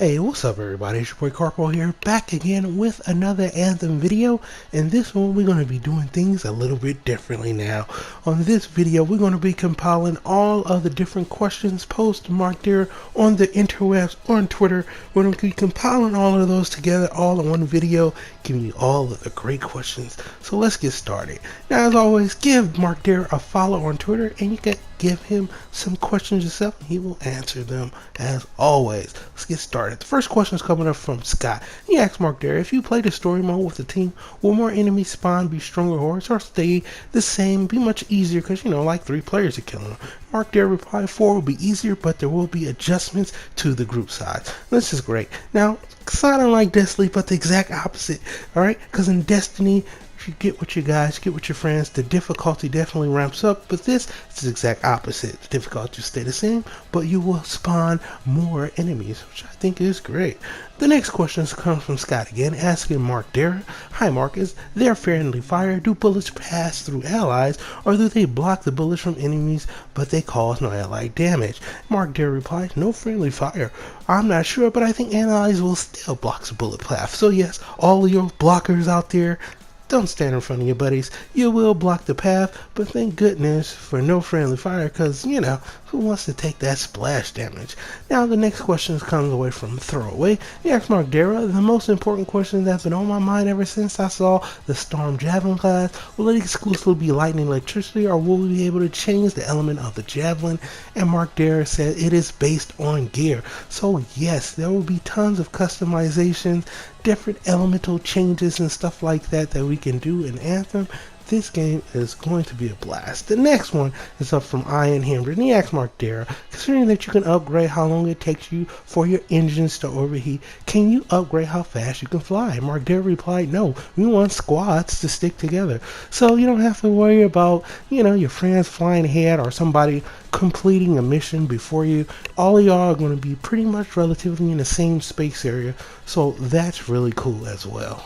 Hey, what's up everybody? It's your boy Corporal here, back again with another Anthem video. And this one we're going to be doing things a little bit differently now. On this video we're going to be compiling all of the different questions posted marked there on the interwebs, on Twitter. We're going to be compiling all of those together all in one video, giving you all of the great questions. So let's get started. Now as always, give Mark Dare a follow on Twitter and you can give him some questions yourself and he will answer them as always. Let's get started. The first question is coming up from Scott. He asks Mark Dare, if you play the story mode with the team, will more enemies spawn, be stronger hordes, or stay the same, be much easier because, like 3 players are killing them? Mark Dare replied, 4 will be easier, but there will be adjustments to the group size. This is great. Now, sounding like Destiny, but the exact opposite, alright? Because in Destiny, you get with your guys, get with your friends, the difficulty definitely ramps up, but this is the exact opposite. The difficulty will stay the same, but you will spawn more enemies, which I think is great. The next question comes from Scott again, asking Mark Dare, hi Mark, is there friendly fire? Do bullets pass through allies, or do they block the bullets from enemies, but they cause no allied damage? Mark Dare replies, no friendly fire. I'm not sure, but I think allies will still block the bullet path. So yes, all of your blockers out there, don't stand in front of your buddies. You will block the path, but thank goodness for no friendly fire, because, who wants to take that splash damage? Now, the next question comes away from Throwaway. He asks Mark Dara, the most important question that's been on my mind ever since I saw the Storm Javelin class, will it exclusively be lightning electricity, or will we be able to change the element of the Javelin? And Mark Dara said it is based on gear. So yes, there will be tons of customizations, different elemental changes and stuff like that that we can do in Anthem. This game is going to be a blast. The next one is up from Ian Henry, and he asks Mark Dare, considering that you can upgrade how long it takes you for your engines to overheat, can you upgrade how fast you can fly? Mark Dare replied, no, we want squads to stick together. So you don't have to worry about, your friends flying ahead or somebody completing a mission before you. All of y'all are going to be pretty much relatively in the same space area, so that's really cool as well.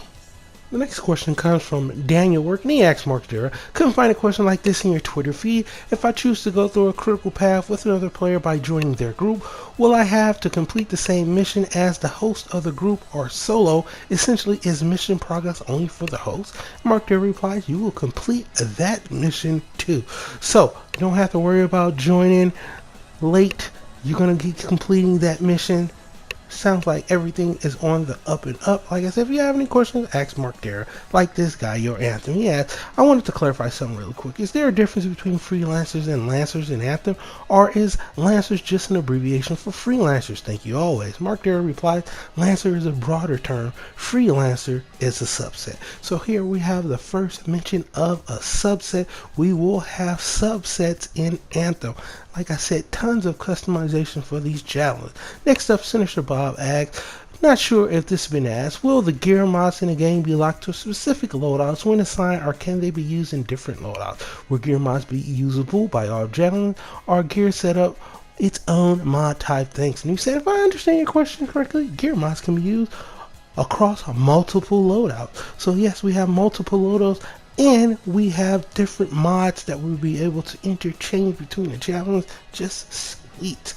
The next question comes from Daniel Work, and he asks Mark Dara, couldn't find a question like this in your Twitter feed. If I choose to go through a critical path with another player by joining their group, will I have to complete the same mission as the host of the group, or solo? Essentially, is mission progress only for the host? Mark Dara replies, you will complete that mission too. So, you don't have to worry about joining late. You're going to keep completing that mission. Sounds like everything is on the up and up. Like I said, if you have any questions, ask Mark Dare. Like this guy, your Anthem. He asked, I wanted to clarify something really quick. Is there a difference between freelancers and lancers in Anthem? Or is lancers just an abbreviation for freelancers? Thank you always. Mark Dare replied, lancer is a broader term. Freelancer is a subset. So here we have the first mention of a subset. We will have subsets in Anthem. Like I said, tons of customization for these javelins. Next up, Senator Bob asks, not sure if this has been asked, will the gear mods in the game be locked to specific loadouts when assigned, or can they be used in different loadouts? Will gear mods be usable by all javelins, or gear set up its own mod type? Thanks. And you said, if I understand your question correctly, gear mods can be used across multiple loadouts. So yes, we have multiple loadouts, and we have different mods that we'll be able to interchange between the javelins. Just sweet.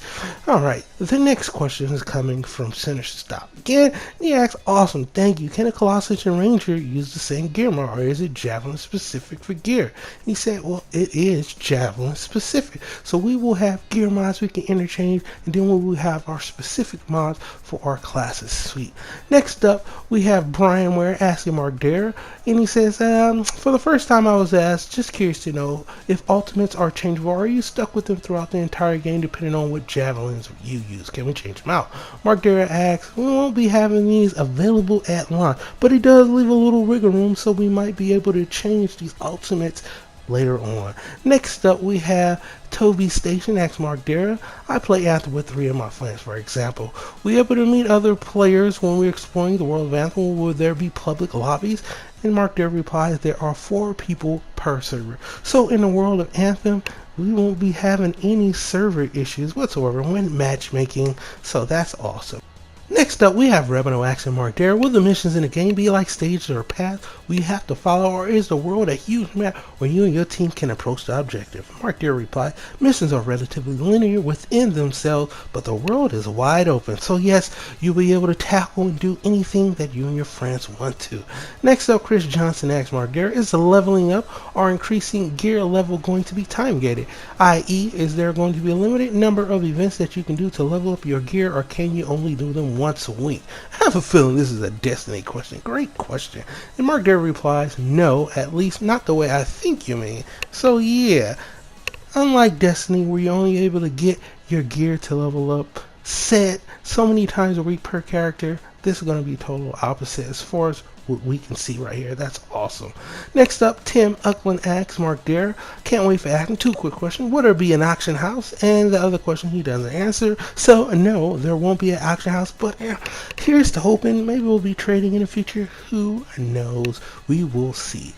Alright, the next question is coming from Sinister Stop. Again, he asks, awesome, thank you. Can a Colossus and Ranger use the same gear mod, or is it javelin specific for gear? He said, well, it is javelin specific. So we will have gear mods we can interchange, and then we will have our specific mods for our classes. Sweet. Next up, we have Brian Ware asking Mark Dare, and he says, for the first time I was asked, just curious to know if ultimates are changeable, or are you stuck with them throughout the entire game depending on what javelins you use? Can we change them out? Mark Dare asks, we won't be having these available at launch, but he does leave a little wiggle room, so we might be able to change these ultimates later on. Next up, we have Toby Station asks Mark Dara, I play Anthem with 3 of my friends, for example. We able to meet other players when we're exploring the world of Anthem? Will there be public lobbies? And Mark Dara replies, there are 4 people per server. So in the world of Anthem, we won't be having any server issues whatsoever when matchmaking, so that's awesome. Next up, we have Rebel Action Mark there. Will the missions in the game be like stages or paths we have to follow, or is the world a huge map where you and your team can approach the objective? Mark there replied, missions are relatively linear within themselves, but the world is wide open. So yes, you'll be able to tackle and do anything that you and your friends want to. Next up, Chris Johnson asked Mark there, is the leveling up or increasing gear level going to be time gated? I.e., is there going to be a limited number of events that you can do to level up your gear, or can you only do them once a week? I have a feeling this is a Destiny question. Great question. And Mark there replies, no, at least not the way I think you mean. So yeah, unlike Destiny where you're only able to get your gear to level up set so many times a week per character, this is going to be total opposite as far as what we can see right here. That's awesome. Next up, Tim Uckland asks Mark there, can't wait for Acting. Two quick questions. Would there be an auction house? And the other question he doesn't answer. So no, there won't be an auction house, but here's to hoping maybe we'll be trading in the future. Who knows? We will see.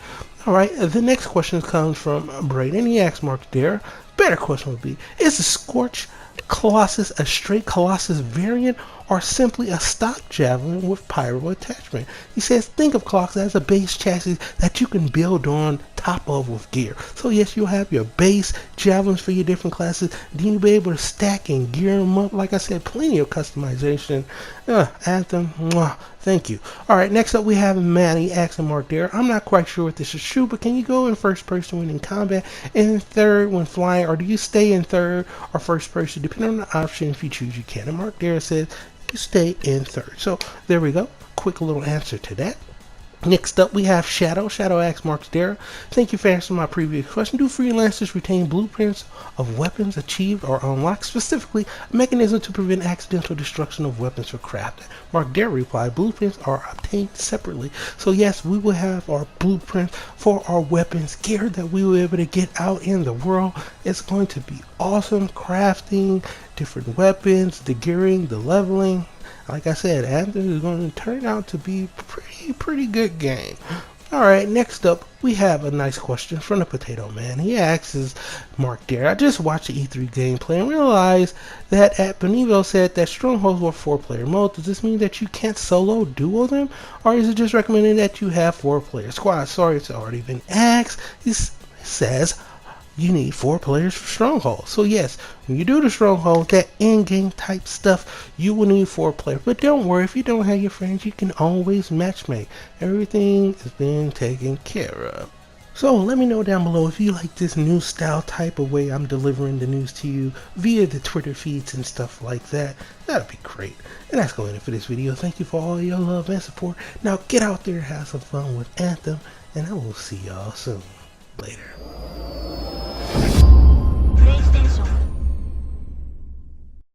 Alright, the next question comes from Braden. He asks Mark there, better question would be, is the Scorch Colossus a straight Colossus variant or simply a stock Javelin with pyro attachment? He says, think of Colossus as a base chassis that you can build on top of with gear. So yes, you'll have your base Javelins for your different classes, then you'll be able to stack and gear them up. Like I said, plenty of customization. Anthem, mwah, thank you. Alright, next up we have Manny asking Mark there, I'm not quite sure if this is true, but can you go in first person when in combat and in third when flying, or do you stay in third or first person? Depending on the option, if you choose you can. And Mark there says you stay in third. So there we go. Quick little answer to that. Next up, we have Shadow. Shadow asks Mark there, thank you for answering my previous question. Do freelancers retain blueprints of weapons achieved or unlocked? Specifically, a mechanism to prevent accidental destruction of weapons for crafting. Mark there replied, blueprints are obtained separately. So yes, we will have our blueprints for our weapons gear that we will be able to get out in the world. It's going to be awesome crafting different weapons, the gearing, the leveling. Like I said, Anthem is going to turn out to be pretty good game. Alright, next up, we have a nice question from the Potato Man. He asks Mark there, I just watched the E3 gameplay and realized that at Benito said that Strongholds were 4-player mode. Does this mean that you can't solo duo them? Or is it just recommending that you have 4-player squad? Sorry, it's already been asked. He says you need 4 players for Stronghold. So yes, when you do the Stronghold, that in-game type stuff, you will need 4 players. But don't worry, if you don't have your friends, you can always matchmake. Everything is being taken care of. So let me know down below if you like this new style type of way I'm delivering the news to you via the Twitter feeds and stuff like that. That'd be great. And that's going to for this video. Thank you for all your love and support. Now get out there and have some fun with Anthem, and I will see y'all soon. Later.